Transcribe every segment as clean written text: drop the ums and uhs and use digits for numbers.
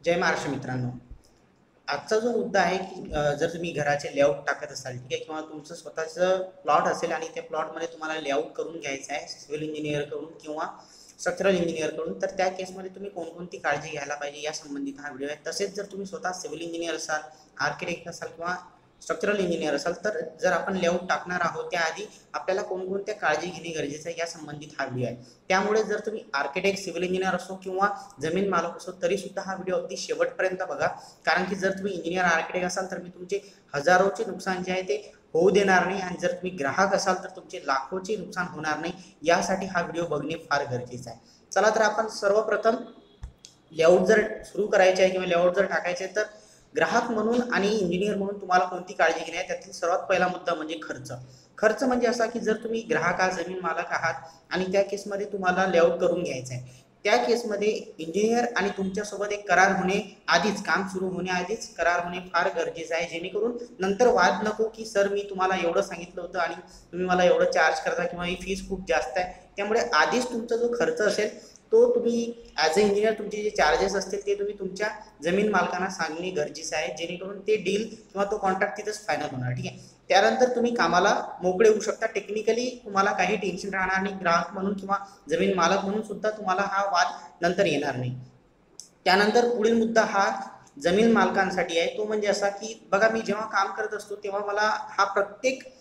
जय महाराष्ट्र मित्रांनो. आजचा जो मुद्दा आहे की जर तुम्ही घराचे लेआउट टाकत असाल, ठीक आहे, किंवा तुमचं स्वतःचं प्लॉट असेल आणि त्या प्लॉटमध्ये तुम्हाला लेआउट करून घ्यायचं आहे सिव्हिल इंजिनिअरकडून किंवा स्ट्रक्चरल इंजिनिअरकडून, तर त्या केसमध्ये तुम्ही कोणकोणती काळजी घ्यायला पाहिजे या संबंधित हा व्हिडिओ आहे. तसेच जर तुम्ही स्वतः सिव्हिल इंजिनिअर असाल, आर्किटेक्ट असाल किंवा स्ट्रक्चरल इंजिनिअर असाल, तर जर आपण लेआउट टाकणार आहोत त्याआधी आपल्याला कोणकोणत्या काळजी घेणे गरजेचं आहे या संबंधित हा व्हिडिओ आहे. त्यामुळे जर तुम्ही आर्किटेक्ट, सिव्हिल इंजिनिअर असो किंवा जमीन मालक असो, तरी सुद्धा हा व्हिडिओ अगदी शेवटपर्यंत बघा. कारण की जर तुम्ही इंजिनियर आर्किटेक्ट असाल तर मी तुमचे हजारोचे नुकसान जे आहे ते होऊ देणार नाही, आणि जर तुम्ही ग्राहक असाल तर तुमचे लाखोचे नुकसान होणार नाही. यासाठी हा व्हिडिओ बघणे फार गरजेचं आहे. चला तर आपण सर्वप्रथम लेआउट जर सुरू करायचे आहे किंवा लेआउट जर टाकायचे आहे, तर ग्राहक म्हणून आणि इंजिनियर म्हणून तुम्हाला कोणती काळजी घेणे आहे त्यातील सर्वात पहिला मुद्दा म्हणजे खर्च. खर्च म्हणजे असा की जर तुम्ही ग्राहक आहात, जमीन मालक आहात आणि त्या केसमध्ये तुम्हाला लेआउट करून घ्यायचं आहे, त्या केसमध्ये इंजिनियर आणि तुमच्यासोबत एक करार होणे आधीच, काम सुरू होण्याआधीच करार होणे फार गरजेचं आहे, जेणेकरून नंतर वाद नको की सर मी तुम्हाला एवढं सांगितलं होतं आणि तुम्ही मला एवढं चार्ज करता किंवा ही फीस खूप जास्त आहे. त्यामुळे आधीच तुमचा जो खर्च असेल तो तुम्ही ॲज अ इंजिनियर तुमचे जे चार्जेस असतील ते तुम्ही तुमच्या जमीन मालकांना सांगणे गरजेचं आहे, जेणेकरून ते डील किंवा तो कॉन्ट्रॅक्ट तिथंच फायनल होणार. ठीक आहे. त्यानंतर तुम्ही कामाला मोकळे होऊ शकता. टेक्निकली तुम्हाला काही टेन्शन राहणार नाही. ग्राहक म्हणून किंवा जमीन मालक म्हणून सुद्धा तुम्हाला हा वाद नंतर येणार नाही. त्यानंतर पुढील मुद्दा हा जमीन मालकांसाठी आहे. तो म्हणजे असा की बघा, मी जेव्हा काम करत असतो तेव्हा मला हा प्रत्येक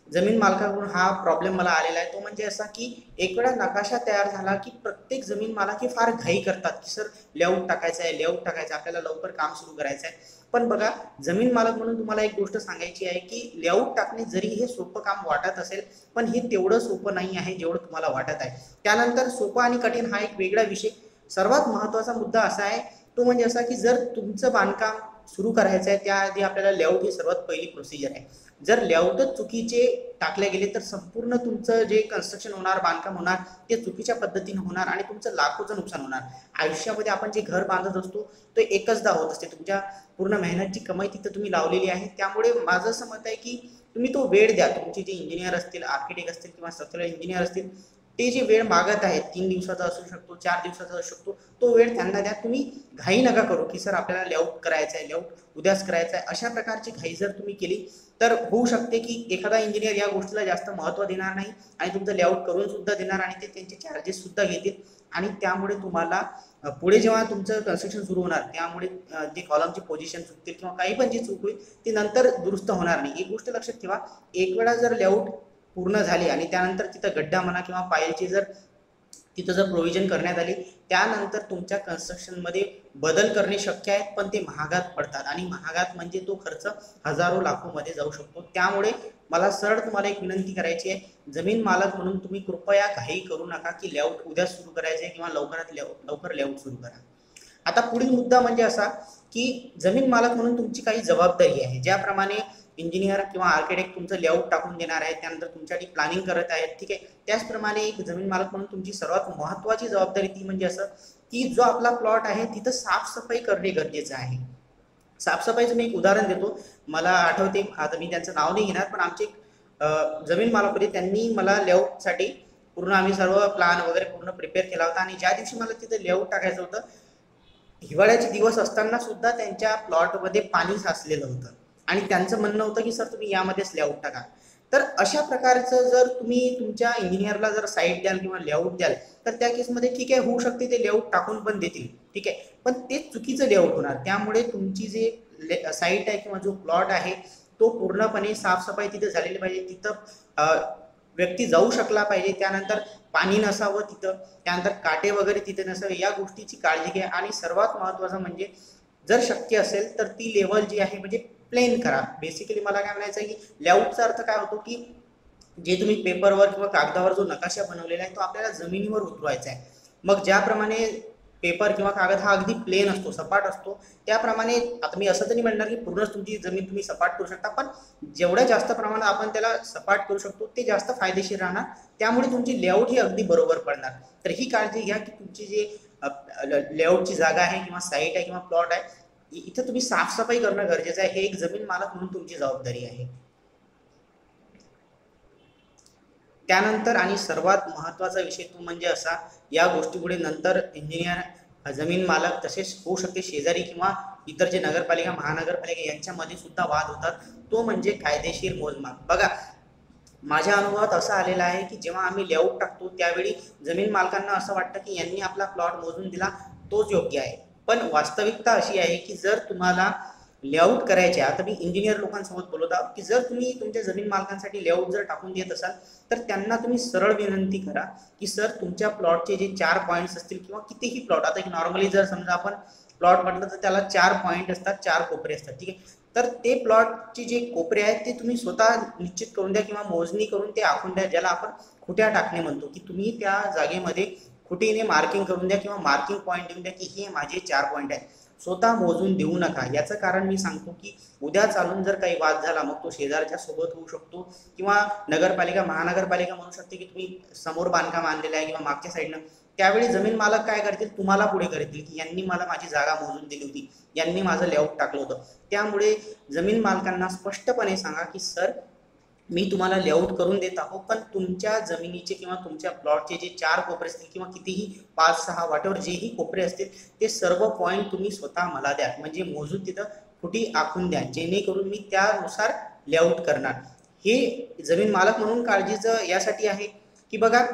जमीन मालकाकडून हा प्रॉब्लेम मला आलेला आहे. तो म्हणजे असा की एक वेळा नकाशा तयार झाला की प्रत्येक जमीन मालक हे फार घाई करतात की सर लेआउट टाकायचं आहे, लेआउट टाकायचं आहे, आपल्याला लवकर काम सुरू करायचं आहे. पण बघा, जमीन मालक म्हणून तुम्हाला एक गोष्ट सांगायची आहे की लेआउट टाकणे जरी हे सोपं काम वाटत असेल, पण हे तेवढं सोपं नाही आहे जेवढं तुम्हाला वाटत आहे. त्यानंतर सोपं आणि कठीण हा एक वेगळा विषय. सर्वात महत्त्वाचा मुद्दा असा आहे, तो म्हणजे असा की जर तुमचं बांधकाम सुरू करायचं आहे त्याआधी आपल्याला लेआउट ही सर्वात पहिली प्रोसिजर आहे. जर लेआउटच चुकीचे टाकले गेले तर संपूर्ण तुमचं जे कन्स्ट्रक्शन होणार, बांधकाम होणार, ते चुकीच्या पद्धतीने होणार आणि तुमचं लाखोचं नुकसान होणार. आयुष्यामध्ये आपण जे घर बांधत असतो ते एकचदा होत असते. तुमच्या पूर्ण मेहनतची कमाई तिथं तुम्ही लावलेली आहे. त्यामुळे माझं असं मत आहे की तुम्ही तो वेळ द्या. तुमचे जे इंजिनियर असतील, आर्किटेक्ट असतील किंवा स्ट्रक्चरल इंजिनियर असतील, ते जे वेळ मागत आहेत, 3 दिवसाचा असू शकतो, 4 दिवसाचा असू शकतो, तो वेळ त्यांना द्या. तुम्ही घाई नका करू की सर आपल्याला लेआउट करायचं आहे, लेआउट उद्याच करायचं आहे. अशा प्रकारची घाई जर तुम्ही केली तर होऊ शकते की एखादा इंजिनियर या गोष्टीला जास्त महत्त्व देणार नाही आणि तुमचं लेआउट करून सुद्धा देणार आणि ते त्यांचे चार्जेस सुद्धा घेतील, आणि त्यामुळे तुम्हाला पुढे जेव्हा तुमचं कन्स्ट्रक्शन सुरू होणार त्यामुळे जे कॉलमची पोझिशन चुकतील किंवा काही पण जी चूक होईल ती नंतर दुरुस्त होणार नाही. एक गोष्ट लक्षात ठेवा, एक वेळा जर लेआउट पूर्ण झाली आणि त्यानंतर तिथं गड्डा म्हणा किंवा पायलची जर तिथं जर प्रोव्हिजन करण्यात आली, त्यानंतर तुमच्या कन्स्ट्रक्शनमध्ये बदल करणे शक्य आहेत, पण ते महागात पडतात आणि महागात म्हणजे तो खर्च हजारो लाखोमध्ये जाऊ शकतो. त्यामुळे मला सरळ तुम्हाला एक विनंती करायची आहे, जमीन मालक म्हणून तुम्ही कृपया घाई करू नका की लेआउट उद्या सुरू करायचे किंवा लवकरात लवकर लेआउट सुरू करा. आता पुढील मुद्दा म्हणजे असा की जमीन मालक म्हणून तुमची काही जबाबदारी आहे. ज्याप्रमाणे इंजिनियर किंवा आर्किटेक्ट तुमचं लेआउट टाकून देणार आहे, त्यानंतर तुमच्यासाठी प्लॅनिंग करत आहेत, ठीक आहे, त्याचप्रमाणे एक जमीन मालक म्हणून तुमची सर्वात महत्त्वाची जबाबदारी ती म्हणजे असं की जो आपला प्लॉट आहे तिथं साफसफाई करणे गरजेचं आहे. साफसफाईचं मी एक उदाहरण देतो. मला आठवते, आता मी त्यांचं नाव नाही घेणार, पण आमचे जमीन मालक होते, त्यांनी मला लेआउटसाठी पूर्ण आम्ही सर्व प्लॅन वगैरे पूर्ण प्रिपेअर केला होता, आणि ज्या दिवशी मला तिथं लेआउट टाकायचं होतं हिवाळ्याचे दिवस असताना सुद्धा त्यांच्या प्लॉटमध्ये पाणी साचलेलं होतं आणि त्यांचं म्हणणं होतं की सर तुम्ही यामध्येच लेआउट टाका. तर अशा प्रकारचं जर तुम्ही तुमच्या इंजिनियरला जर साईट द्याल किंवा लेआउट द्याल तर त्या केसमध्ये ठीक आहे, होऊ शकते ते लेआउट टाकून पण देतील, ठीक आहे, पण ते चुकीचं लेआउट होणार. त्यामुळे तुमची जे साईट आहे किंवा जो प्लॉट आहे तो पूर्णपणे साफसफाई तिथे झालेली पाहिजे. तिथं व्यक्ती जाऊ शकला पाहिजे, त्यानंतर पाणी नसावं तिथं, त्यानंतर काटे वगैरे तिथे नसावे, या गोष्टीची काळजी घ्या. आणि सर्वात महत्त्वाचं म्हणजे जर शक्य असेल तर ती लेवल जी आहे म्हणजे प्लेन करा. बेसिकली मला काय म्हणायचं आहे की लेआउटचा अर्थ काय होतो की जे तुम्ही पेपरवर किंवा कागदावर जो नकाशा बनवलेला आहे तो आपल्याला जमिनीवर उतरवायचा आहे. मग ज्याप्रमाणे पेपर किंवा कागद हा अगदी प्लेन असतो, सपाट असतो, त्याप्रमाणे आता मी असं तरी म्हणणार की पूर्णच तुमची जमीन तुम्ही सपाट करू शकता, पण जेवढ्या जास्त प्रमाणात आपण त्याला सपाट करू शकतो ते जास्त फायदेशीर राहणार. त्यामुळे तुमची लेआउट ही अगदी बरोबर पडणार. तर ही काळजी घ्या की तुमची जे लेआउटची जागा आहे किंवा साईट आहे किंवा प्लॉट आहे इथं तुम्ही साफसफाई करणं गरजेचं आहे. हे एक जमीन मालक म्हणून तुमची जबाबदारी आहे. त्यानंतर आणि सर्वात महत्त्वाचा विषय तो म्हणजे असा, या गोष्टीपुढे नंतर इंजिनियर जमीन मालक तसेच होऊ शकते शेजारी किंवा इतर जे नगरपालिका महानगरपालिका यांच्यामध्ये सुद्धा वाद होतात, तो म्हणजे कायदेशीर मोजमाप. बघा, माझ्या अनुभवात असं आलेलं आहे की जेव्हा आम्ही लेआउट टाकतो त्यावेळी जमीन मालकांना असं वाटतं की यांनी आपला प्लॉट मोजून दिला तोच योग्य आहे, पण वास्तविकता अशी आहे की जर तुम्हाला लेआउट करायचे, आता मी इंजिनियर लोकांसोबत बोलत आहोत, की जर तुम्ही तुमच्या जमीन मालकांसाठी लेआउट जर टाकून देत असाल तर त्यांना तुम्ही सरळ विनंती करा की सर तुमच्या प्लॉटचे जे 4 पॉईंट्स असतील किंवा कितीही प्लॉट, आता नॉर्मली जर समजा आपण प्लॉट म्हटलं तर त्याला 4 पॉईंट असतात, 4 कोपरे असतात, ठीक आहे. तर ते प्लॉटचे जे कोपरे आहेत ते तुम्ही स्वतः निश्चित करून द्या किंवा मोजणी करून ते आखून द्या, ज्याला आपण खुट्या टाकणे म्हणतो, की तुम्ही त्या जागेमध्ये खुटीने मार्किंग करून द्या किंवा मार्किंग पॉईंट देऊन द्या की हे माझे 4 पॉईंट आहेत. स्वतः मोजून देऊ नका. याचं कारण मी सांगतो की उद्या चालून जर काही वाद झाला मग तो शेजारच्या सोबत होऊ शकतो किंवा नगरपालिका महानगरपालिका म्हणू शकते की तुम्ही समोर बांधकाम आणलेलं आहे किंवा मागच्या साईडनं, त्यावेळी जमीन मालक काय करतील, तुम्हाला पुढे करतील की यांनी मला माझी जागा मोजून दिली होती, यांनी माझं लेआउट टाकलं होतं. त्यामुळे जमीन मालकांना स्पष्टपणे सांगा की सर मी तुम्हाला लेआउट करून देत आहो, पण तुमच्या जमिनीचे किंवा तुमच्या प्लॉटचे जे 4 कोपरे असतील किंवा कितीही 5-6 वाटेवर जेही कोपरे असतील ते सर्व पॉईंट तुम्ही स्वतः मला द्या, म्हणजे मोजून तिथं खुटी आखून द्या, जेणेकरून मी त्यानुसार लेआउट करणार. हे जमीन मालक म्हणून काळजीचं यासाठी आहे की बघा,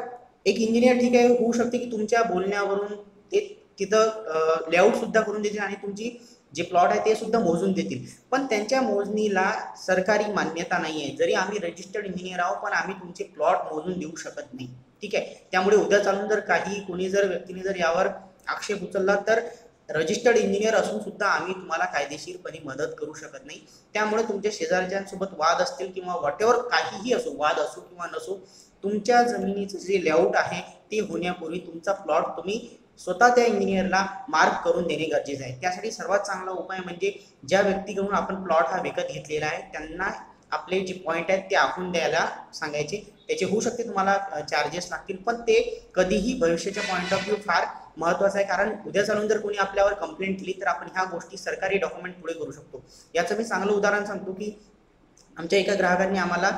एक इंजिनियर ठीक आहे, होऊ शकते की तुमच्या बोलण्यावरून ते तिथं लेआउट सुद्धा करून देतील आणि तुमची जे प्लॉट आहे ते सुद्धा मोजून देतील, पण त्यांच्या मोजणीला सरकारी मान्यता नाही आहे. जरी आम्ही रजिस्टर्ड इंजिनियर आहोत पण आम्ही तुमचे प्लॉट मोजून देऊ शकत नाही, ठीक आहे. त्यामुळे उद्या चालून जर काही कोणी जर व्यक्तीने जर यावर आक्षेप उचलला तर रजिस्टर्ड इंजिनियर असून सुद्धा आम्ही तुम्हाला कायदेशीरपणे मदत करू शकत नाही. त्यामुळे तुमच्या शेजारच्यांसोबत वाद असतील किंवा व्हॉटएव्हर काहीही असो, वाद असो किंवा नसो, तुमच्या जमिनीचं जे लेआउट आहे ते होण्यापूर्वी तुमचा प्लॉट तुम्ही स्वतः त्या इंजिनियरला मार्क करून देणे गरजेचे आहे. त्यासाठी सर्वात चांगला उपाय म्हणजे ज्या व्यक्तीकडून आपण प्लॉट हा विकत घेतलेला आहे त्यांना आपले जे पॉईंट आहेत ते आखून द्यायला सांगायचे. त्याचे होऊ शकते तुम्हाला चार्जेस लागतील, पण ते कधीही भविष्याच्या पॉईंट ऑफ व्ह्यू फार महत्त्वाचं आहे, कारण उद्या चालून जर कोणी आपल्यावर कंप्लेंट केली तर आपण ह्या गोष्टी सरकारी डॉक्युमेंट पुढे करू शकतो. याचं मी चांगलं उदाहरण सांगतो की आमच्या एका ग्राहकांनी आम्हाला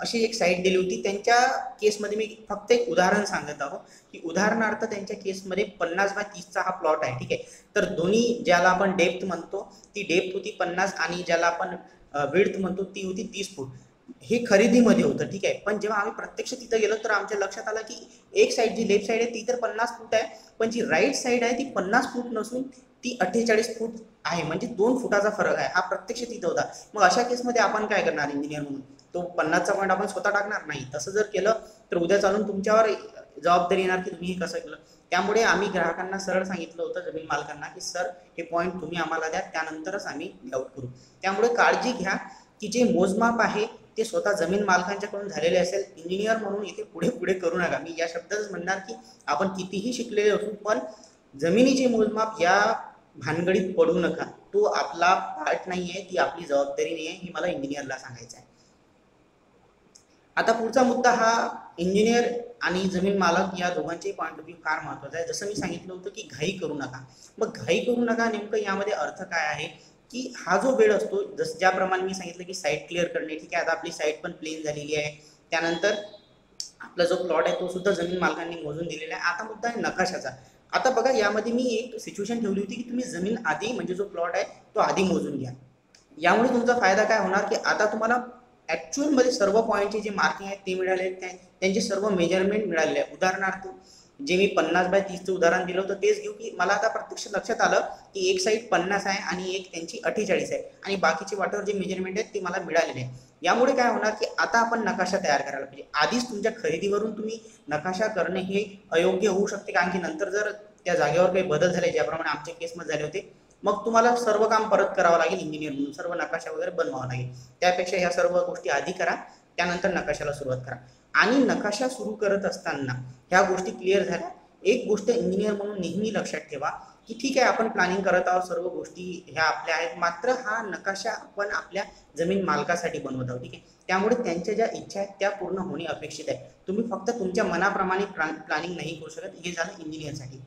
अशी एक साईट दिली होती. त्यांच्या केसमध्ये मी फक्त एक उदाहरण सांगत आहो की उदाहरणार्थ त्यांच्या केसमध्ये 50/30चा हा प्लॉट आहे, ठीक आहे. तर दोन्ही ज्याला आपण डेप्थ म्हणतो ती डेप्थ होती 50 आणि ज्याला आपण विड्थ म्हणतो ती होती 30 फूट. हे खरेदीमध्ये होतं, ठीक आहे. पण जेव्हा आम्ही प्रत्यक्ष तिथं गेलो तर आमच्या लक्षात आलं की एक साईड जी लेफ्ट साईड आहे ती तर 50 फूट आहे, पण जी राईट साईड आहे ती 50 फूट नसून ती 48 फूट आहे, म्हणजे 2 फुटाचा फरक आहे. हा प्रत्यक्ष तिथं होता. मग अशा केसमध्ये आपण काय करणार इंजिनियर म्हणून, तो 50चा पॉईंट आपण स्वतः टाकणार नाही. तसं जर केलं तर उद्या चालून तुमच्यावर जबाबदारी येणार की तुम्ही हे कसं केलं. त्यामुळे आम्ही ग्राहकांना सरळ सांगितलं होतं जमीन मालकांना की सर हे पॉईंट तुम्ही आम्हाला द्या, त्यानंतरच आम्ही लेआउट करू. त्यामुळे काळजी घ्या की जे मोजमाप आहे ते स्वतः जमीन मालकांच्याकडून झालेले असेल. इंजिनियर म्हणून इथे पुढे पुढे करू नका. मी या शब्दातच म्हणणार की आपण कितीही शिकलेले असू पण जमिनीचे मोजमाप या भानगडीत पडू नका. तो आपला पार्ट नाही आहे, ती आपली जबाबदारी नाही आहे, ही मला इंजिनियरला सांगायचं आहे. आता पुढचा मुद्दा हा इंजिनियर आणि जमीन मालक या दोघांचे पॉईंट ऑफ व्ह्यू फार महत्त्वाचा आहे. जसं मी सांगितलं होतं की घाई करू नका. मग घाई करू नका नेमकं यामध्ये अर्थ काय आहे की हा जो वेळ असतो, जसं ज्याप्रमाणे मी सांगितलं की साईट क्लिअर करणे, ठीक आहे. आता आपली साईट पण प्लेन झालेली आहे, त्यानंतर आपला जो प्लॉट आहे तो सुद्धा जमीन मालकांनी मोजून दिलेला आहे. आता मुद्दा आहे नकाशाचा. आता बघा, यामध्ये मी एक सिच्युएशन ठेवली होती की तुम्ही जमीन आधी म्हणजे जो प्लॉट आहे तो आधी मोजून घ्या. यामुळे तुमचा फायदा काय होणार की आता तुम्हाला ऍक्च्युअल मध्ये सर्व पॉईंटचे जे मार्किंग आहेत ते मिळाले, त्यांचे सर्व मेजरमेंट मिळालेले आहे. उदाहरणार्थ जे मी 50/30चं उदाहरण दिलं होतं तेच घेऊ की मला आता प्रत्यक्ष लक्षात आलं की एक साईड 50 आहे आणि एक त्यांची 48 आहे आणि बाकीचे वाटेवर जे मेजरमेंट आहेत ते मला मिळालेले आहे. यामुळे काय होणार की आता आपण नकाशा तयार करायला पाहिजे. आधीच तुमच्या खरेदीवरून तुम्ही नकाशा करणे हे अयोग्य होऊ शकते, कारण की नंतर जर त्या जागेवर काही बदल झाले, ज्याप्रमाणे आमच्या केसमध्ये झाले होते, मग तुम्हाला सर्व काम परत करावं लागेल. इंजिनियर म्हणून सर्व नकाशा वगैरे बनवावा लागेल. त्यापेक्षा ह्या सर्व गोष्टी आधी करा, त्यानंतर नकाशाला सुरुवात करा. आणि नकाशा सुरू करत असताना ह्या गोष्टी क्लिअर झाल्या. एक गोष्ट इंजिनियर म्हणून नेहमी लक्षात ठेवा की ठीक आहे आपण प्लॅनिंग करत आहोत, सर्व गोष्टी ह्या आपल्या आहेत, मात्र हा नकाशा आपण आपल्या जमीन मालकासाठी बनवत आहोत, ठीक आहे. त्यामुळे त्यांच्या ज्या इच्छा आहेत त्या पूर्ण होणे अपेक्षित आहे. तुम्ही फक्त तुमच्या मनाप्रमाणे प्लॅनिंग नाही करू शकत. हे झालं इंजिनियरसाठी.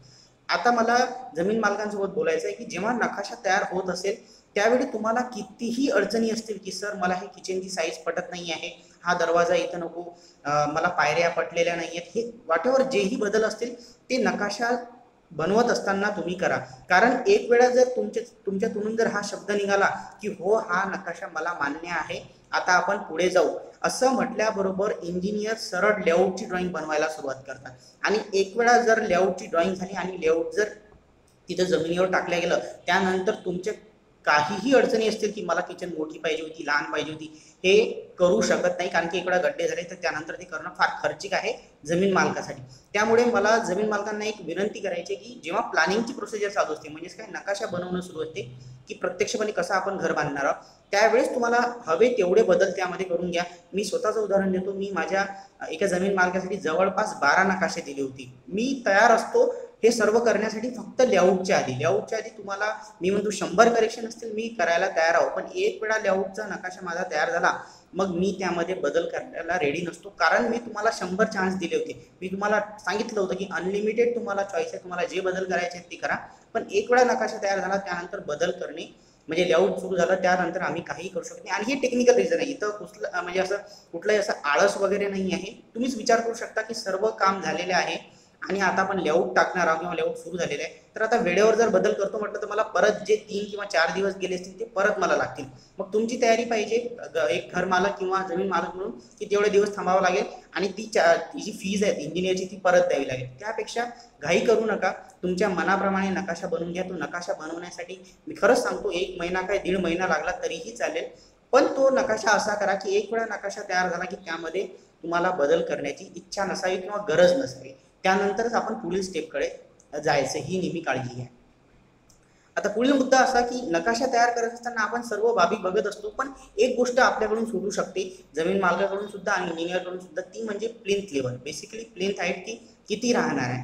आता मला जमीन मालकांसोबत बोलायचं आहे की जेव्हा नकाशा तयार होत असेल त्यावेळी तुम्हाला कितीही अडचणी असतील की सर मला हे किचनची साईज पटत नाही आहे, हा दरवाजा इथं नको, मला पायऱ्या पटलेल्या नाही आहेत, हे वाटेवर जेही बदल असतील ते नकाशा बनवत असताना तुम्ही करा. कारण एक वेळा जर तुमच्यातून जर हा शब्द निघाला की हो हा नकाशा मला मान्य आहे, आता आपण पुढे जाऊ, असं म्हटल्याबरोबर इंजिनियर सरळ लेआउटची ड्रॉइंग बनवायला सुरुवात करतात. आणि एक वेळा जर लेआउटची ड्रॉइंग झाली आणि लेआउट जर तिथं जमिनीवर टाकल्या गेलं, त्यानंतर तुमचे काहीही अडचणी असतील की मला किचन मोठी पाहिजे होती, लहान पाहिजे होती, हे करू शकत नाही. कारण की एक वेळा गड्डे झाले तर त्यानंतर ते करणं फार खर्चिक आहे जमीन मालकासाठी. त्यामुळे मला जमीन मालकांना एक विनंती करायची की जेव्हा प्लॅनिंगची प्रोसिजर चालू असते, म्हणजेच काय नकाशा बनवणं सुरू असते की प्रत्यक्षपणे कसं आपण घर बांधणार आहोत, त्यावेळेस तुम्हाला हवे तेवढे बदल त्यामध्ये करून घ्या. मी स्वतःचं उदाहरण देतो. मी माझ्या एका जमीन मालकासाठी जवळपास 12 नकाशे दिले होते. मी तयार असतो हे सर्व करण्यासाठी फक्त लेआउटच्या आधी तुम्हाला मी म्हणतो 100 करेक्शन असतील मी करायला तयार आहो, पण एक वेळा लेआउटचा नकाशा माझा तयार झाला मग मी त्यामध्ये बदल करायला रेडी नसतो. कारण मी तुम्हाला 100 चान्स दिले होते. मी तुम्हाला सांगितलं होतं की अनलिमिटेड तुम्हाला चॉईस आहे, तुम्हाला जे बदल करायचे आहेत ते करा. पण एक वेळा नकाशा तयार झाला त्यानंतर बदल करणे म्हणजे लेआउट सुरू झालं त्यानंतर आम्ही काही करू शकत नाही. आणि हे टेक्निकल रिझन आहे. इथं म्हणजे असं कुठलंही असं आळस वगैरे नाही आहे. तुम्हीच विचार करू शकता की सर्व काम झालेले आहे आणि आता आपण लेआउट टाकणार आहोत किंवा लेआउट सुरू झालेलं आहे, तर आता वेळेवर जर बदल करतो म्हटलं तर मला परत जे 3 किंवा 4 दिवस गेले असतील ते परत मला लागतील. मग तुमची तयारी पाहिजे एक घर मालक किंवा जमीन मालक म्हणून की तेवढे दिवस थांबावं लागेल आणि ती जी फीज आहे इंजिनियरची ती परत द्यावी लागेल. त्यापेक्षा घाई करू नका. तुमच्या मनाप्रमाणे नकाशा बनवून घ्या. तो नकाशा बनवण्यासाठी मी खरंच सांगतो 1 महिना काय 1.5 महिना लागला तरीही चालेल. पण तो नकाशा असा करा की एक वेळा नकाशा तयार झाला की त्यामध्ये तुम्हाला बदल करण्याची इच्छा नसावी किंवा गरज नसावी. त्यानंतरच आपण पुढील स्टेपकडे जायचं, ही नेहमी काळजी घ्या. आता पुढील मुद्दा असा की नकाशा तयार करत असताना आपण सर्व बाबी बघत असतो, पण एक गोष्ट आपल्याकडून सुटू शकते जमीन मालकाकडून सुद्धा आणि इंजिनियरकडून सुद्धा, ती म्हणजे plinth level. Basically plinth height किती राहणार आहे.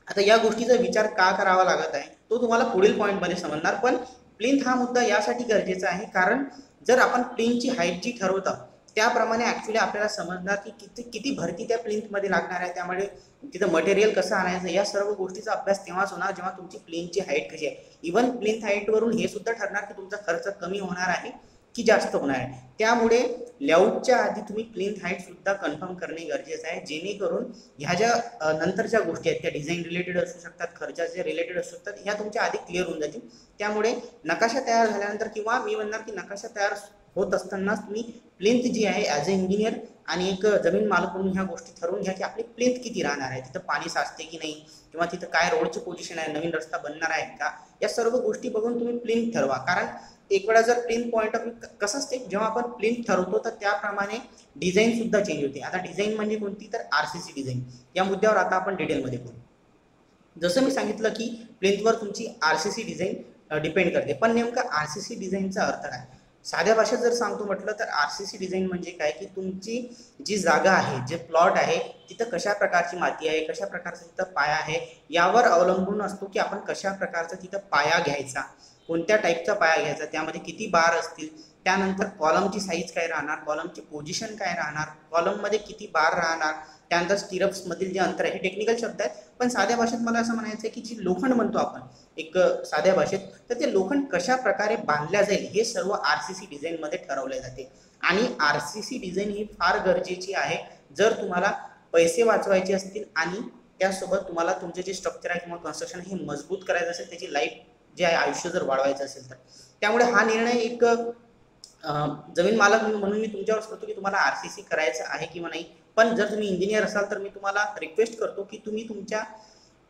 आता या गोष्टीचा विचार का करावा लागत आहे तो तुम्हाला पुढील पॉईंटमध्ये समजणार. पण प्लिंथ हा मुद्दा यासाठी गरजेचा आहे कारण जर आपण प्लिंथची हाईट जी ठरवत आहोत त्याप्रमाणे ऍक्च्युली आपल्याला समजणार की किती भरती त्या प्लिंथमध्ये लागणार आहे, त्यामुळे तिथं मटेरियल कसं आणायचं, या सर्व गोष्टीचा अभ्यास तेव्हाच होणार जेव्हा तुमची प्लिंथची हाईट कशी आहे. इव्हन प्लिंथ हाईटवरून हे सुद्धा ठरणार की तुमचा खर्च कमी होणार आहे की जास्त होणार आहे. त्यामुळे लेआउटच्या आधी तुम्ही प्लिंथ हाईट सुद्धा कन्फर्म करणे गरजेचं आहे, जेणेकरून ह्या ज्या नंतरच्या गोष्टी आहेत त्या डिझाईन रिलेटेड असू शकतात, खर्चाचे रिलेटेड असू शकतात, ह्या तुमच्या आधी क्लिअर होऊन जातील. त्यामुळे नकाशा तयार झाल्यानंतर किंवा मी म्हणणार की नकाशा तयार होत असतानाच तुम्ही प्लिंथ जी आहे ॲज अ इंजिनियर आणि एक जमीन मालक म्हणून ह्या गोष्टी ठरवून घ्या की आपली प्लिंथ किती राहणार आहे, तिथं पाणी साचते की नाही किंवा तिथं काय रोडची पोझिशन आहे, नवीन रस्ता बनणार आहे का, या सर्व गोष्टी बघून तुम्ही प्लिंथ ठरवा. कारण एक वेळा जर प्लिंथ पॉईंट ऑफ व्ह्यू कसं असते, जेव्हा आपण प्लिंथ ठरवतो तर त्याप्रमाणे डिझाईन सुद्धा चेंज होते. आता डिझाईन म्हणजे कोणती, तर आरसीसी डिझाईन. या मुद्द्यावर आता आपण डिटेलमध्ये बोलू. जसं मी सांगितलं की प्लिंथवर तुमची आरसीसी डिझाईन डिपेंड करते, पण नेमकं आरसीसी डिझाईनचा अर्थ काय. साध्या भाषेत जर सांगतो म्हटलं तर आरसीसी डिझाईन म्हणजे काय की तुमची जी जागा आहे, जे प्लॉट आहे, तिथं कशा प्रकारची माती आहे, कशा प्रकारचा तिथं पाया आहे, यावर अवलंबून असतो की आपण कशा प्रकारचा तिथं पाया घ्यायचा, कोणत्या टाईपचा पाया घ्यायचा, त्यामध्ये किती बार असतील, त्यानंतर कॉलमची साईज काय राहणार, कॉलमची पोझिशन काय राहणार, कॉलममध्ये किती बार राहणार, त्यानंतर स्टिरप्स मधील जे अंतर आहे. हे टेक्निकल शब्द आहेत, पण साध्या भाषेत मला असं म्हणायचं आहे की जी लोखंड म्हणतो आपण एक साध्या भाषेत, तर ते लोखंड कशा प्रकारे बांधल्या जाईल हे सर्व आरसीसी डिझाईन मध्ये ठरवले जाते. आणि आरसीसी डिझाईन ही फार गरजेची आहे जर तुम्हाला पैसे वाचवायचे असतील आणि त्यासोबत तुम्हाला तुमचे जे स्ट्रक्चर आहे किंवा कन्स्ट्रक्शन हे मजबूत करायचं असेल, त्याची लाईफ जे आहे आयुष्य जर वाढवायचं असेल तर. त्यामुळे हा निर्णय एक जमीन मालक म्हणून मी तुमच्यावर करतो की तुम्हाला आरसीसी करायचं आहे किंवा नाही. पण जर तुम्ही इंजिनियर असाल तर मी तुम्हाला रिक्वेस्ट करतो की तुम्ही तुमच्या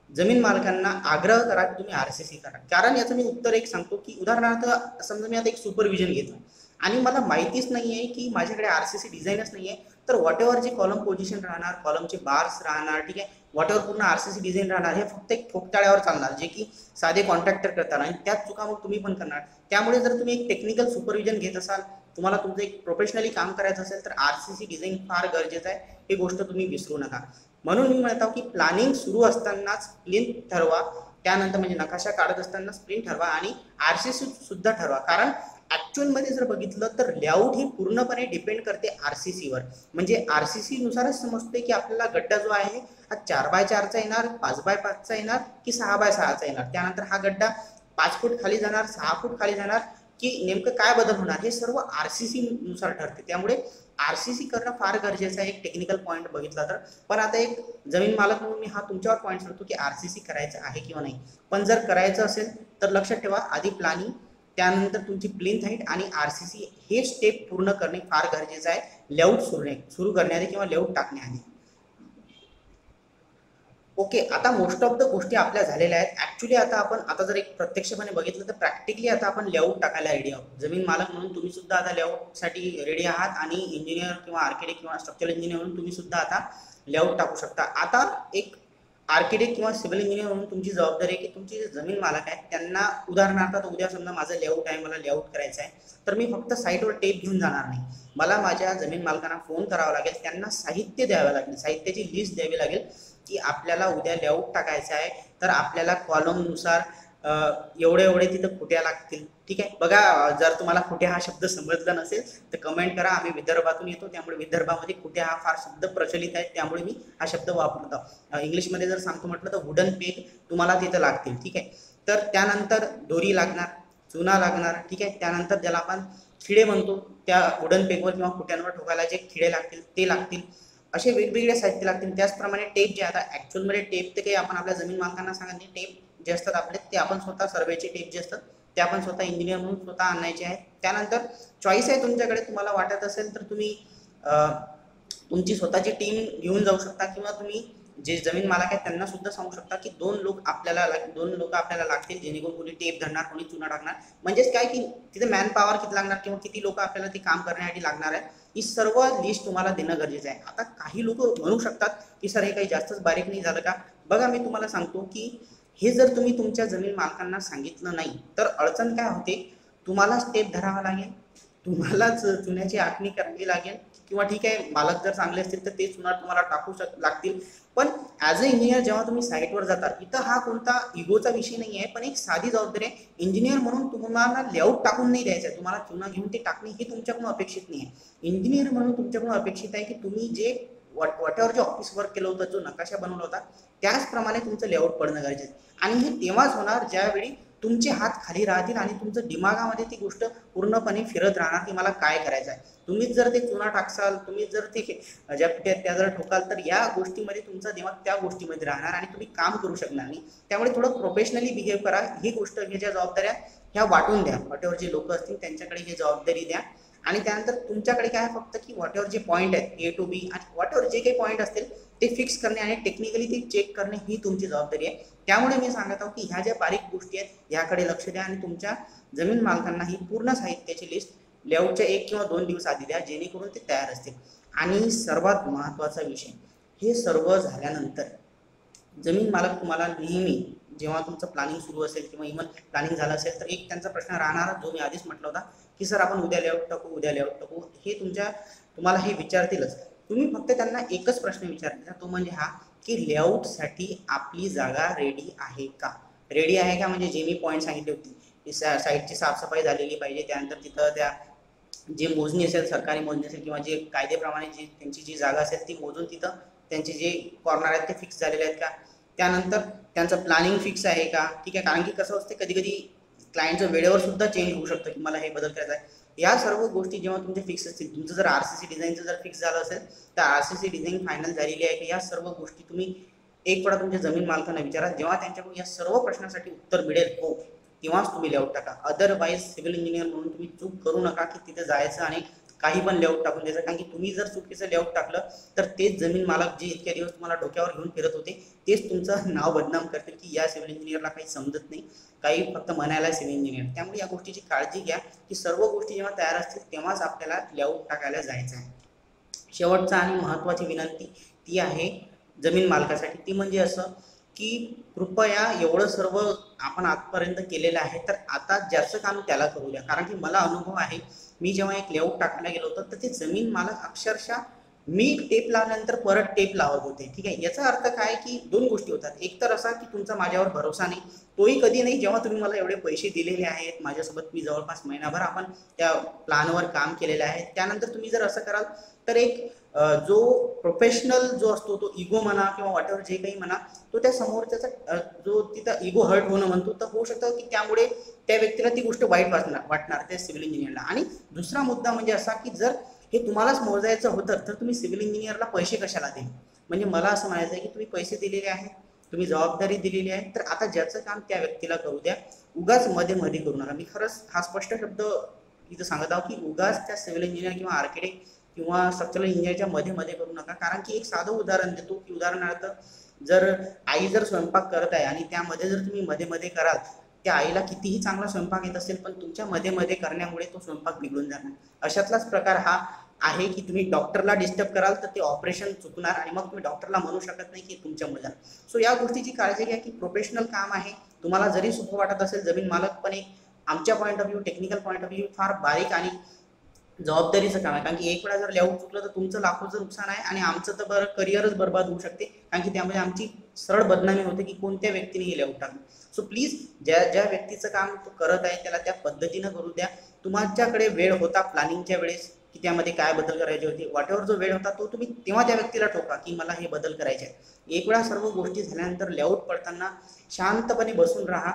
जमीन मालकांना आग्रह करा की तुम्ही आरसीसी करा. कारण याचं मी उत्तर एक सांगतो की उदाहरणार्थ समजा मी आता एक सुपरविजन घेतो आणि मला माहितीच नाही आहे की माझ्याकडे आरसीसी डिझाईनच नाही आहे, तर व्हॉट एव्हर जे कॉलम पोझिशन राहणार, कॉलमचे बार्स राहणार, ठीक आहे, व्हॉट एव्हर पूर्ण आरसीसी डिझाईन राहणार, हे फक्त एक ठोकताळ्यावर चालणार, जे की साधे कॉन्ट्रॅक्टर करतात आणि त्याच चुका मग तुम्ही पण करणार. त्यामुळे जर तुम्ही एक टेक्निकल सुपरविजन घेत असाल, तुम्हाला तुमचं एक प्रोफेशनली काम करायचं असेल तर आरसीसी डिझाईन फार गरजेचं आहे, ही गोष्ट तुम्ही विसरू नका. म्हणून मी म्हणतो की प्लॅनिंग सुरू असतानाच प्लिंथ ठरवा, त्यानंतर म्हणजे नकाशा काढत असतानाच प्लिंथ ठरवा आणि आरसीसी सुद्धा ठरवा. कारण ऍक्च्युअल मध्ये जर बघितलं तर लेआउट ही पूर्णपणे डिपेंड करते आरसीसी वर. म्हणजे आरसीसी नुसारच समजते की आपल्याला गड्डा जो आहे हा 4x4चा येणार, 5x5चा येणार की 6x6चा येणार, त्यानंतर हा गड्डा 5 फूट खाली जाणार, 6 फूट खाली जाणार की नेमकं काय बदल होणार, हे सर्व आरसीसी नुसार ठरते. त्यामुळे आरसीसी करणं फार गरजेचं आहे, एक टेक्निकल पॉईंट बघितला तर. पण आता एक जमीन मालक म्हणून मी हा तुमच्यावर पॉईंट सांगतो की आरसीसी करायचं आहे किंवा नाही. पण जर करायचं असेल तर लक्षात ठेवा, आधी प्लॅनिंग, त्यानंतर तुमची प्लिंथ हाईट आणि आरसीसी हे स्टेप पूर्ण करणे फार गरजेचं आहे लेआउट सुरू करण्याआधी किंवा लेआउट टाकण्याआधी. ओके, आता मोस्ट ऑफ द गोष्टी आपल्या झालेल्या आहेत. ऍक्च्युली आता जर एक प्रत्यक्षपणे बघितलं तर प्रॅक्टिकली आता आपण लेआउट टाकायला रेडी आहोत. जमीन मालक म्हणून तुम्ही सुद्धा आता लेआउटसाठी रेडी आहात आणि इंजिनियर किंवा आर्किटेक्ट किंवा स्ट्रक्चरल इंजिनियर म्हणून तुम्ही सुद्धा आता लेआउट टाकू शकता. आता एक आर्किटेक्ट किंवा सिव्हिल इंजिनियर म्हणून तुमची जबाबदारी आहे की तुमची जे जमीन मालक आहेत त्यांना, उदाहरणार्थ उद्या समजा माझं लेआउट आहे, मला लेआउट करायचं आहे, तर मी फक्त साईटवर टेप घेऊन जाणार नाही. मला माझ्या जमीन मालकांना फोन करावा लागेल, त्यांना साहित्य द्यावं लागेल, साहित्याची लिस्ट द्यावी लागेल की आपल्याला उद्या लेआउट टाकायचं आहे, तर आपल्याला कॉलमनुसार एवढे तिथं खुट्या लागतील. ठीक आहे, बघा जर तुम्हाला खुट्या हा शब्द समजला नसेल तर कमेंट करा. आम्ही विदर्भातून येतो, त्यामुळे विदर्भामध्ये खुट्या हा फार शब्द प्रचलित आहे, त्यामुळे मी हा शब्द वापरतो. इंग्लिशमध्ये जर सांगतो म्हटलं तर वुडन पेग तुम्हाला तिथं लागतील. ठीक आहे, तर त्यानंतर दोरी लागणार, चुना लागणार. ठीक आहे, त्यानंतर ज्याला आपण खिळे म्हणतो, त्या वुडन पेगवर किंवा खुट्यांवर ठोकायला जे खिळे लागतील ते लागतील. असे वेगवेगळे साहित्य लागतील. त्याचप्रमाणे टेप जे आता ऍक्च्युअलमध्ये टेप ते काही आपण आपल्या जमीन मालकांना सांगत नाही. टेप जे असतात आपले ते आपण स्वतः, सर्वेचे टेप जे असतात ते आपण स्वतः इंजिनियर म्हणून स्वतः आणायचे आहेत. त्यानंतर चॉईस आहे तुमच्याकडे, तुम्हाला वाटत असेल तर तुम्ही तुमची स्वतःची टीम घेऊन जाऊ शकता किंवा तुम्ही जे जमीन मालक आहेत त्यांना सुद्धा सांगू शकता की दोन लोक आपल्याला लागतील, जेणेकरून कोणी टेप धरणार, कोणी चुना टाकणार. म्हणजेच काय की तिथे मॅन पॉवर किती लागणार किंवा किती लोक आपल्याला ते काम करण्यासाठी लागणार आहे, ही सर्व लिस्ट तुम्हाला देणं गरजेचं आहे. आता काही लोक म्हणू शकतात की सर हे काही जास्तच बारीक नाही झालं का? बघा, मी तुम्हाला सांगतो की हे जर तुम्ही तुमच्या जमीन मालकांना सांगितलं नाही तर अडचण काय होते, तुम्हाला स्टेप धरावा लागेल, तुम्हालाच चुन्याची आखणी करावी लागेल, किंवा ठीक आहे मालक जर चांगले असतील तर ते चुना तुम्हाला टाकू लागतील. पण ॲज अ इंजिनियर जेव्हा तुम्ही साईटवर जाता, इथं हा कोणता इगोचा विषय नाही आहे, पण एक साधी जबाबदारी आहे. इंजिनियर म्हणून तुम्हाला लेआउट टाकून नाही द्यायचं आहे, तुम्हाला चुना घेऊन ते टाकणे हे तुमच्याकडून अपेक्षित नाही आहे. इंजिनियर म्हणून तुमच्याकडून अपेक्षित आहे की तुम्ही जे वॉटेवर जे ऑफिस वर्क केलं होतं, जो नकाशा बनवला होता, त्याचप्रमाणे तुमचं लेआउट पडणं गरजेचं आहे. आणि हे तेव्हाच होणार ज्यावेळी तुमचे हात खाली राहतील आणि तुमचं दिमागामध्ये ती गोष्ट पूर्णपणे फिरत राहणार की मला काय करायचं आहे. तुम्हीच जर ते चुना टाकसाल, तुम्हीच जर ते ज्या कुठे त्या जर ठोकाल, तर या गोष्टीमध्ये तुमचा दिमाग त्या गोष्टीमध्ये राहणार आणि तुम्ही काम करू शकणार नाही. त्यामुळे थोडं प्रोफेशनली बिहेव करा. ही गोष्ट, हे ज्या जबाबदाऱ्या ह्या वाटून द्या, वॉटेवर जे लोक असतील त्यांच्याकडे ही जबाबदारी द्या. आणि त्यानंतर तुमच्याकडे काय फक्त की वॉटेवर जे पॉईंट आहेत ए टू बी आणि वॉटेवर जे काही पॉईंट असतील ते फिक्स करणे आणि टेक्निकली ते चेक करणे ही तुमची जबाबदारी आहे. त्यामुळे मी सांगत आहोत की ह्या ज्या बारीक गोष्टी आहेत याकडे लक्ष द्या आणि तुमच्या जमीन मालकांना ही पूर्ण साहित्याची लिस्ट लेआउटच्या 1 किंवा 2 दिवस आधी द्या, जेणेकरून ते तयार असतील. आणि सर्वात महत्त्वाचा विषय, हे सर्व झाल्यानंतर जमीन मालक तुम्हाला नेहमी जेव्हा तुमचं प्लॅनिंग सुरू असेल किंवा इव्हन प्लॅनिंग झालं असेल तर एक त्यांचा प्रश्न राहणार, जो मी आधीच म्हटलं होता की सर आपण उद्या लेआउट टाकू, हे तुम्हाला हे विचारतीलच. तुम्ही फक्त त्यांना एकच प्रश्न विचारायचा, तो म्हणजे हा की लेआउटसाठी आपली जागा रेडी आहे का? रेडी आहे का म्हणजे जे मी पॉईंट सांगितले होते की साईटची साफसफाई झालेली पाहिजे, त्यानंतर तिथं त्या जे मोजणी असेल, सरकारी मोजणी असेल किंवा जे कायदेप्रमाणे जी त्यांची जी जागा असेल ती मोजून तिथं त्यांचे जे कॉर्नर आहेत ते फिक्स झालेले आहेत का? त्यानंतर त्यांचं प्लॅनिंग फिक्स आहे का? ठीक आहे, कारण की कसं असते कधी कधी क्लायंटचं वेळेवर सुद्धा चेंज होऊ शकतं की मला हे बदल करायचा आहे. या सर्व गोष्टी जेव्हा तुमचे फिक्स असतील, तुमचं जर आरसीसी डिझाईनचं जर फिक्स झालं असेल तर आरसीसी डिझाईन फायनल झालेली आहे की या सर्व गोष्टी तुम्ही एक वेळा तुमच्या जमीन मालकांना विचारा. जेव्हा त्यांच्याकडून या सर्व प्रश्नासाठी उत्तर मिळेल हो, तेव्हाच तुम्ही लेआउट टाका. अदरवाईज सिव्हिल इंजिनियर म्हणून तुम्ही चूक करू नका की तिथे जायचं आणि काही पण लेआउट टाकून द्यायचं. कारण की तुम्ही जर चुकीचं लेआउट टाकलं तर तेच जमीन मालक जे इतक्या दिवस तुम्हाला डोक्यावर घेऊन फिरत होते तेच तुमचं नाव बदनाम करतील की या सिव्हिल इंजिनियरला काही समजत नाही, काही फक्त म्हणायला सिव्हिल इंजिनियर. त्यामुळे या गोष्टीची काळजी घ्या की सर्व गोष्टी जेव्हा तयार असतील तेव्हाच आपल्याला लेआउट टाकायला जायचं आहे. शेवटचा आणि महत्त्वाची विनंती ती आहे जमीन मालकासाठी, ती म्हणजे असं की कृपया एवढं सर्व आपण आजपर्यंत केलेलं आहे तर आता जास्त काम त्याला करू द्या. कारण की मला अनुभव आहे, मी जेव्हा एक लेआउट टाकायला गेलो होतो तर ते जमीन मालक अक्षरशः मी टेप लावल्यानंतर परत टेप लावत होते. ठीक आहे, याचा अर्थ काय की 2 गोष्टी होतात. एक तर असा की तुमचा माझ्यावर भरोसा नाही, तोही कधी नाही जेव्हा तुम्ही मला एवढे पैसे दिलेले आहेत माझ्यासोबत, मी जवळपास महिनाभर आपण त्या प्लॅनवर काम केलेलं आहे. त्यानंतर तुम्ही जर असं कराल तर एक जो प्रोफेशनल जो असतो तो इगो म्हणा किंवा वॉटेवर जे काही म्हणा, तो त्या समोरच्याचा जो तिथं इगो हर्ट होणं म्हणतो तर होऊ शकतं की त्यामुळे त्या व्यक्तीला ती गोष्ट वाईट वाटणार त्या सिव्हिल इंजिनियरला. आणि दुसरा मुद्दा म्हणजे असा की जर हे तुम्हालाच मोजायचं होतं तर तुम्ही सिव्हिल इंजिनियरला पैसे कशाला दिले? म्हणजे मला असं म्हणायचं आहे की तुम्ही पैसे दिलेले आहेत, तुम्ही जबाबदारी दिलेली आहे, तर आता ज्याचं काम त्या व्यक्तीला करू द्या. उगाच मध्ये मध्ये करू नका. मी खरंच हा स्पष्ट शब्द इथं सांगत आहो की उगाच त्या सिव्हिल इंजिनियर किंवा आर्किटेक्ट किंवा स्ट्रक्चरल इंजिनियरच्या मध्ये मध्ये करू नका. कारण की एक साधं उदाहरण देतो की उदाहरणार्थ जर आई जर स्वयंपाक करत आहे आणि त्यामध्ये जर तुम्ही मध्ये मध्ये कराल, त्या आईला कितीही चांगला स्वयंपाक येत असेल पण तुमच्या मध्ये मध्ये करण्यामुळे तो स्वयंपाक बिघडून जाणार. अशातलाच प्रकार हा आहे की तुम्ही डॉक्टरला डिस्टर्ब कराल तर ते ऑपरेशन चुकणार आणि मग तुम्ही डॉक्टरला म्हणू शकत नाही की तुमच्यामुळे झालं. सो या गोष्टीची काळजी घ्या की प्रोफेशनल काम आहे. तुम्हाला जरी सोपं वाटत असेल जमीन मालक, पण एक आमच्या point of view, technical point of view फार बारीक आणि जबाबदारीचं काम आहे. कारण की एक वेळा जर लेआउट चुकलं तर तुमचं लाखोचं नुकसान आहे आणि आमचं तर बरं करिअरच बर्बाद होऊ शकते. कारण की त्यामध्ये आमची सरळ बदनामी होते की कोणत्या व्यक्तीने हे लेआउट टाकलं. सो प्लीज ज्या ज्या व्यक्तीचं काम तो करत आहे त्याला त्या पद्धतीनं करू द्या. तुमच्याकडे वेळ होता प्लॅनिंगच्या वेळेस की त्यामध्ये काय बदल करायचे होते, वॉटेवर जो वेळ होता तो तुम्ही तेव्हा त्या व्यक्तीला ठोका की मला हे बदल करायचे आहे. एक वेळा सर्व गोष्टी झाल्यानंतर लेआउट पडताना शांतपणे बसून राहा.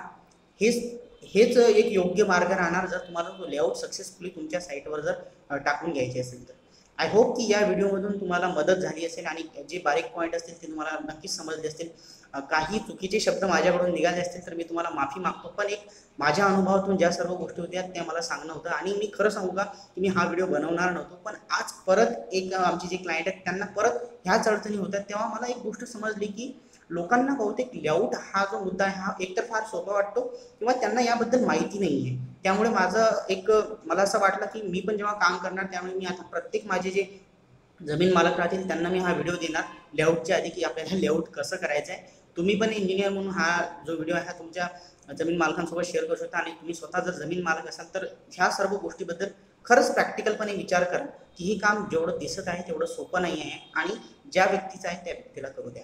हेच एक योग्य मार्ग राहणार जर तुम्हाला तो लेआउट सक्सेसफुली तुमच्या साईटवर जर टाकून घ्यायचे असेल तर. आय होप की या व्हिडिओमधून तुम्हाला मदत झाली असेल आणि जे बारीक पॉईंट असतील ते तुम्हाला नक्कीच समजले असतील. काही चुकीचे शब्द माझ्याकडून निघाले असतील तर मी तुम्हाला माफी मागतो. पण एक माझ्या अनुभवातून ज्या सर्व गोष्टी होत्या त्या मला सांगणं होतं आणि मी खरं सांगू का की मी हा व्हिडिओ बनवणार नव्हतो. पण आज परत एक आमची जे क्लायंट आहेत त्यांना परत ह्याच अडचणी होत्या तेव्हा मला एक गोष्ट समजली की लोकांना बहुतेक लेआउट हा जो मुद्दा आहे हा एकतर फार सोपा वाटतो किंवा त्यांना याबद्दल माहिती नाही आहे. त्यामुळे माझं एक मला असं वाटलं की मी पण जेव्हा काम करणार त्यामुळे मी आता प्रत्येक माझे जे जमीन मालक राहतील त्यांना मी हा व्हिडिओ देणार लेआउटच्या आधी की आपल्याला लेआउट कसं करायचं आहे. तुम्ही पण इंजिनियर म्हणून हा जो व्हिडिओ आहे हा तुमच्या जमीन मालकांसोबत शेअर करू शकता आणि तुम्ही स्वतः जर जमीन मालक असाल तर ह्या सर्व गोष्टीबद्दल खरंच प्रॅक्टिकलपणे विचार करा की हे काम जेवढं दिसत आहे तेवढं सोपं नाही आहे आणि ज्या व्यक्तीचं आहे त्या व्यक्तीला करू द्या.